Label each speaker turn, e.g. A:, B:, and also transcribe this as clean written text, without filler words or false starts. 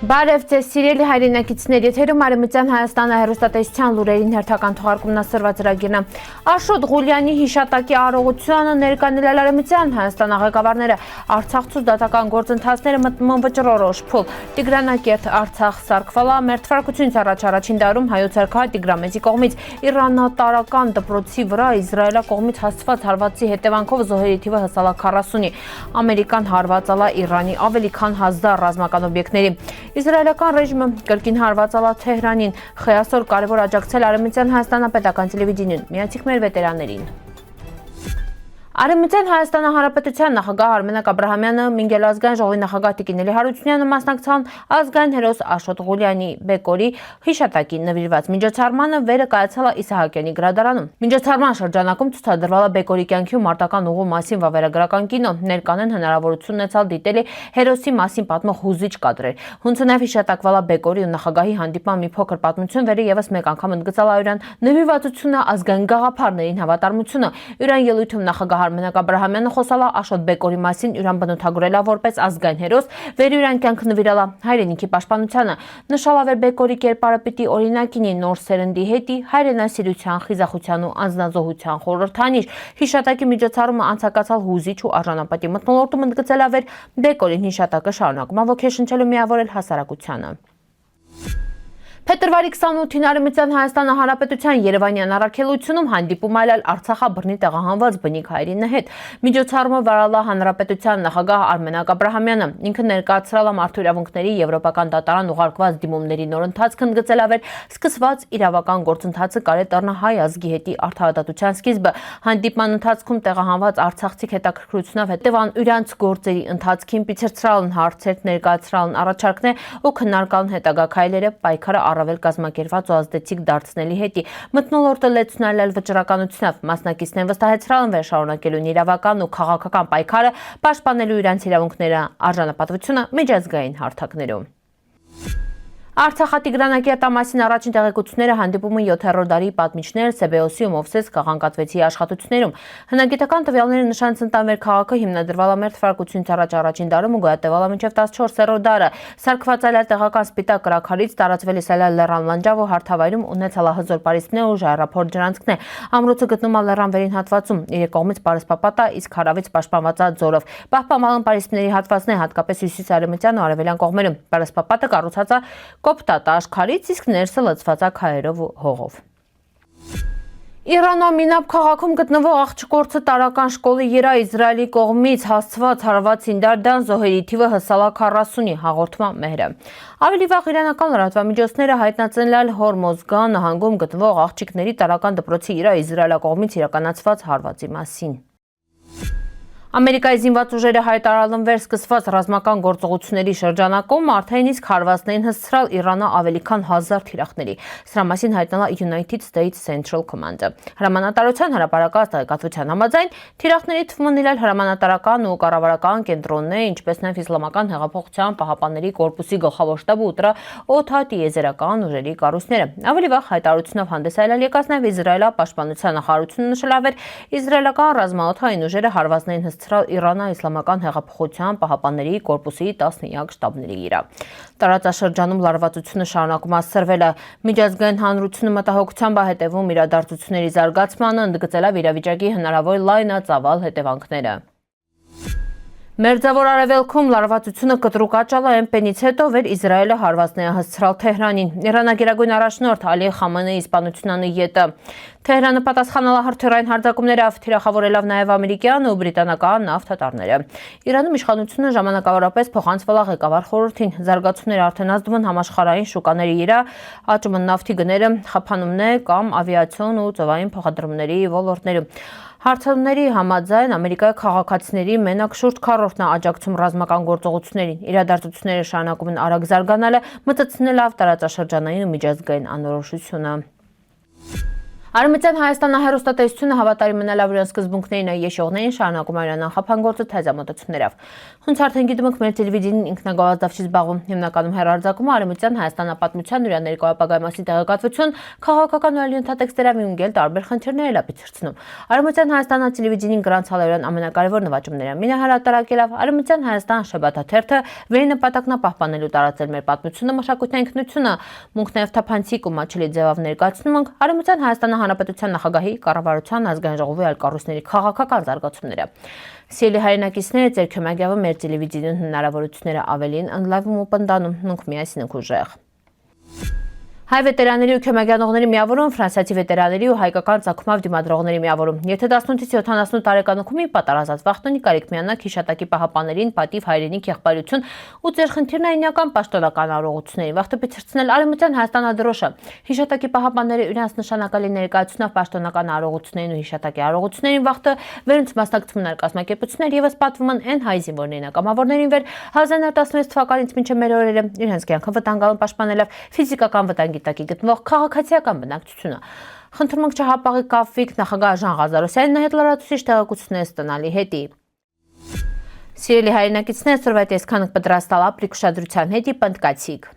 A: Բարև ձեզ սիրելի հայրենակիցներ, եթերում Արևմտյան Հայաստանը հեռուստատեսության լուրերին հերթական թողարկումն ասրված ծրագիրն է։ Աշոտ Ղուլյանի հիշատակի արարողությանը ներկանել Արևմտյան Հայաստան ղեկավարները, Արցախցու դատական գործընթացները մտնում վճռորոշ փուլ։ Տիգրանակերտ Արցախ սարքվալա մերթվարկությունից առաջին դարում հայոց արքա Տիգրամեծի կողմից իրանատարական դպրոցի վրա Իսրայելա կողմից հասցված հարվածի հետևանքով զոհերի թիվը հասալ է 40-ի։ Ամերիկան հարվածալա Իրանի ավելի քան 1000 ռազմական օբյեկտների։ Իսրայելական ռեժիմը կրկին հարվածալ է Թեհրանին, խելացոր կարևոր աջակցել Արևմտյան Հայաստանապետական տելևիզիոն։ Միացիք մեր վետերաններին։ Արևմտյան Հայաստանի Հանրապետության նախագահ Արմենակ Աբրահամյանը, Մինգելազգային ժողովի նախագահ Տիկին Հարությունյանը մասնակցան ազգային հերոս Աշոտ Ղուլյանի Բեկորի հիշատակին նվիրված միջոցառմանը վերը կայացել է Իսահակյանի գրադարանում։ Միջոցառման շրջանակում ցուցադրվել է Բեկորի կյանքի ու մարտական ուղու մասին վավերագրական կինո, ներկանեն հնարավորություն ունեցալ դիտել հերոսի մասին պատմող հուզիչ կադրեր։ Հունցը նաև հիշատակվել է Բեկորի ու նախագահի հանդիպման մի փոքր պատմություն, վերը եւս մեկ անգամ ընդգծել է իրան նվիրվածությունը ազգային գաղափարներին հավատարմությունը։ Իրան ելույթում նախագահ Արմենակ Աբրահամյանը խոսալ է Աշոտ Բեկորի մասին, իրան բնութագրել է որպես ազգային հերոս, վեր իրան կյանքը նվիրել է հայրենիքի պաշտպանությանը։ Նշել է, որ Բեկորի կերպարը պիտի օրինակ լինի նոր սերնդի հետի հայրենասիրության, խիզախության ու անձնազոհության խորհրդանիշ։ Հիշատակի միջոցառումը անցկացալ հուզիչ ու արժանապատի մթնոլորտում ընդգծել է, որ Բեկորին հիշատակը շարունակում է ոգեշնչել ու միավորել հասարակությանը։ Փետրվարի 28-ին Արևմտյան Հայաստանի Հանրապետության Երևանյան առաքելությունում հանդիպում այլել Արցախաբռնի տեղահանված բնիկ հայրինը հետ։ Միջոցառումը վարել է Հանրապետության նախագահ Արմենակ Աբրահամյանը։ Ինքը ներկայացրել է մարդու իրավունքների Եվրոպական դատարան ուղարկված դիմումների նոր ընթացքը, ընդգծել է, որ սկսված իրավական գործընթացը կարի դառնա հայ ազգի հետի արդարադատության սկիզբը։ Հանդիպման ընթացքում տեղահանված արցախցիք հետաքրքրությունով հետևան իրանց գործերի ընթացքին, պիցրցրալն հարցեր, ներկայացրալն առաջարկներ ու քննարկալն հետագա քայլերը պայքարը առավել կազմակերպված ու ազդեցիկ դարձնելի հետի։ Մթնոլորտը լեցունել վճռականությունով մասնակիցներն վստահեցրել են շարունակելուն իրավական ու քաղաքական պայքարը, պաշտպանելու իրենց իրավունքները, արժանապատվությունը միջազգային հարթակներում։ Արցախատիգրանակերտի մասին առաջին տեղեկությունները հանդիպումը 7-րդ դարի պատմիչներ Սեբեոսի ու Մովսես Կաղանկատվեցի աշխատություններում։ Հնագիտական տվյալները նշան Ծնտանվեր քաղաքը հիմնադրվել է մերթվարկությունից առաջին դարում ու գոյատևել է մինչև 14-րդ դարը։ Սարքված այլ տեղական սպիտակ կրաքարից տարածվել է լեռան լանջավ ու հարթավայրում ունեցել հզոր պարիսպներ ու ժայռափոթ ջրանցքներ։ Ամրոցը գտնվում է լեռան վերին հատվածում, իր կողմից պարսպապատ է, իսկ հարավից պաշտպանված է ձորով։ Պահպանման պարիսպների հատվածները հատկապես հյուսիսարևմտյան ու արևելյան կողմերում։ Պարսպապատը կառուցած է կոպտատ աշխարհից, իսկ ներսը լցված է քարերով ու հողով։ Իրանամինապ քաղաքում գտնվող աղջկորցը տարական շկոլի երա Իսրայելի կողմից հասցված հարվածին դարդան զոհերի թիվը հասալ է 40-ի, հաղորդում է Մեհրը։ Ավելի վաղ իրանական լրատվամիջոցները հայտնացնել Հորմոզգան նահանգում գտնվող աղջիկների տարական դպրոցի երա Իսրայելի կողմից իրականացված հարվածի մասին։ Ամերիկայի զինված ուժերը հայտարարել վեր սկսված ռազմական գործողությունների շրջանակում արդեն իսկ հարվածներին հասցրել Իրանը ավելի քան 1000 թիրախների։ Սրա մասին հայտնել է United States Central Command-ը։ Հրամանատարության հրապարակած տեղեկատվության համաձայն թիրախների թվում են հրամանատարական ու կառավարական կենտրոններ, ինչպես նաև Իսլամական հեղափոխության պահապանների կորպուսի գլխավոր շտաբը ու օդատիեզերական ուժերի կառույցները։ Ավելի վաղ հայտարարությունով հանդես եկած նաև Իսրայելի պաշտպանության նախարարությունը նշել է, որ իսրայելական ռազմաօդային ուժերը հարվածներին Իրանը Իսլամական հեղափոխության պահապանների կորպուսի 13 շտաբների վրա։ Տարածաշրջանում լարվածությունը շարունակում է սրվել է։ Միջազգային հանրությունը մտահոգությամբ է հետևում իրադարձությունների զարգացմանը, ընդգծել է իրավիճակի հնարավոր լայնածավալ հետևանքները։ Մերձավոր արևելքում լարվածությունը կտրուկ աճալ է այնպես հետո, որ Իսրայելը հարվածներ հասցրել Թեհրանին։ Իրանագերագույն առաջնորդ Ալի Խամենեի իսպանությունն յետը Թեհրանը պատասխանել է հրթիռային հարձակումներով, թիրախավորելով նաև ամերիկյան ու բրիտանական նավթատարները։ Իրանում իշխանությունը ժամանակավորապես փոխանցվել է ղեկավար խորհրդին։ Զարգացումները արդեն ազդում են համաշխարհային շուկաների վրա, աճում են նավթի գները, խափանումներ կամ ավիացիոն ու ծովային փոխադրումների ոլորտներում։ Հարցումների համաձայն Ամերիկայի քաղաքացիների մենակ շուրջ 40%-ն է աջակցում ռազմական գործողություններին։ Իրադարձությունները շարունակում են արագ զարգանալը, մտցնելով տարածաշրջանային ու միջազգային անորոշությունը։ Արևմտյան Հայաստանը հեռուստատեսությունը հավատարիմ մնալավրյան սկզբունքներին եշողներին շարունակում է նախապանգործը թեզամոտություններով։ Հունց արդեն գիտում եք, մեր տելևիզիոն ինքնագովազդավչի զբաղվում հիմնականում հեռարձակում Արևմտյան Հայաստանապատմության նրա ներկայ ապագայի մասին տեղեկատվություն, քաղաքական ու այլ ենթատեքստերով ունգել տարբեր խնդիրներ լապիցրցնում։ Արևմտյան Հայաստանը տելևիզիոնին գրանցալերան ամենակարևոր նվաճումները մինը հրատարակելով Արևմտյան Հայաստան շաբաթաթերթը վերի նպատակն է պահպանելու տարածել մեր պատմությունը, մշակութային ինքնությունը, մունք նաև թափանցիկ ու մաչելի ձևով ներկայացնում ենք Արևմտյան Հայաստանը Հանրապետության նախագահի, կառավարության, ազգային ժողովի այլ կառույցների քաղաքական զարգացումները։ Սիրելի հայրենակիցներ, ձեր քմագյավը մեր տելևիզիոն հնարավորությունները ավելին ընդլայնվում ու պնդանում, նույնք միասին ենք ուժեղ։ Հայ վետերանների ու քմագյանողների միավորում, ֆրանսիացի վետերանների ու հայկական ցակումով դիմադրողների միավորում։ Եթե 18-ից 70 տարեկան օգումի պատարազած վախտոնի կարիք միանաք հիշատակի պահապաներին, պատիվ հայրենիք եղբայրություն ու ձեր խնդիրն այնական պաշտոնական առողջությունների վախտապեցրցնել Արևմտյան Հայաստանադրոշը։ Հիշատակի պահապանները իրենց նշանակալի ներկայացնող պաշտոնական առողջություններին ու հիշատակի առողջություններին վախտը վերոնց մասնակցում են կազմակերպություններ եւս պատվում են այն հայ զինվորներին կամավորներին վեր 1916 թվականից մինչև մեր օրերը իրենց կյանքը վտանգալում պաշտպանելով ֆիզիկական վտանգի տակի գտնվող քաղաքացիական բնակչությունը։ Խնդրում ենք չհապաղի կապվիկ նախագահ Ժան Ղազարոսյանն հետ լրացուցիչ տեղեկություններ ստանալի հետի։ Սիրելի հայրենակիցներ, սրվայտ այսքանը պատրաստալ ապրիկ ուշադրության հետի պնդկացիք։